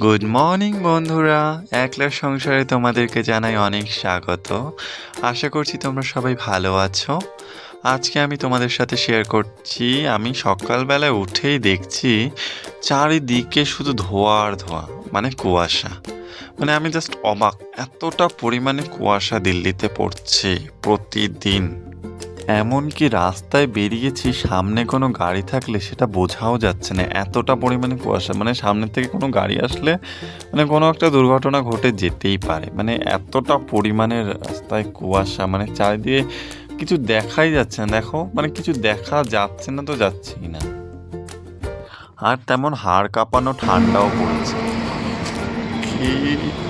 Good morning বন্ধুরা, একলার সংসারে তোমাদেরকে জানাই অনেক স্বাগত। আশা করছি তোমরা সবাই ভালো আছো। আজকে আমি তোমাদের সাথে শেয়ার করছি, আমি সকালবেলায় উঠেই দেখছি চারিদিকে শুধু ধোঁয়া আর ধোঁয়া, মানে কুয়াশা। মানে আমি জাস্ট অবাক, এতটা পরিমাণে কুয়াশা দিল্লিতে পড়ছে প্রতিদিন। এমনকি রাস্তায় বেরিয়েছি, সামনে কোনো গাড়ি থাকলে সেটা বোঝাও যাচ্ছে না, এতটা পরিমাণে কুয়াশা। মানে সামনে থেকে কোনো গাড়ি আসলে মানে কোনো একটা দুর্ঘটনা ঘটে যেতেই পারে, মানে এতটা পরিমাণে রাস্তায় কুয়াশা, মানে চারিদিকে কিছু দেখাই যাচ্ছে না। দেখো, মানে কিছু দেখা যাচ্ছে না তো যাচ্ছেই না। আর তেমন হাড় কাঁপানো ঠান্ডাও পড়েছে। কি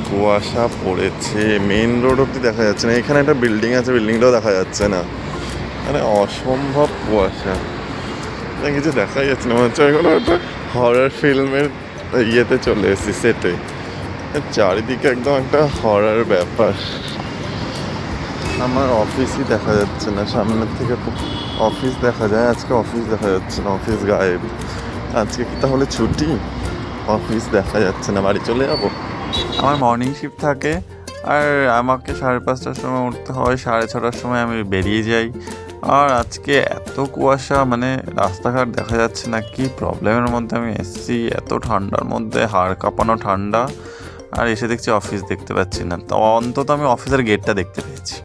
কুয়াশা পড়েছে, মেন রোড অব্দি দেখা যাচ্ছে না। এখানে একটা বিল্ডিং আছে, বিল্ডিংটাও দেখা যাচ্ছে না। মানে অসম্ভব কুয়াশা, কিছু দেখাই যাচ্ছে না। মনে হচ্ছে কোনো একটা হরর ফিল্মের ইয়েতে চলে এসেছি, সেটে। চারিদিকে একদম একটা হরর ব্যাপার। আমার অফিসই দেখা যাচ্ছে না, সামনের থেকে অফিস দেখা যায়, আজকে অফিস দেখা যাচ্ছে না, অফিস গায়েব। আজকে কি তাহলে ছুটি? অফিস দেখা যাচ্ছে না, বাড়ি চলে যাবো। আমার মর্নিং শিফট থাকে, আর আমাকে 5:30টার সময় উঠতে হয়, 6:30টার সময় আমি বেরিয়ে যাই। আর আজকে এত কুয়াশা, মানে রাস্তাঘাট দেখা যাচ্ছে না। কি প্রবলেমের মধ্যে আমি এসেছি, এত ঠান্ডার মধ্যে, হাড় কাঁপানো ঠান্ডা। আর এসে দেখছি অফিস দেখতে পাচ্ছি না, তো অন্তত আমি অফিসের গেটটা দেখতে পেয়েছি।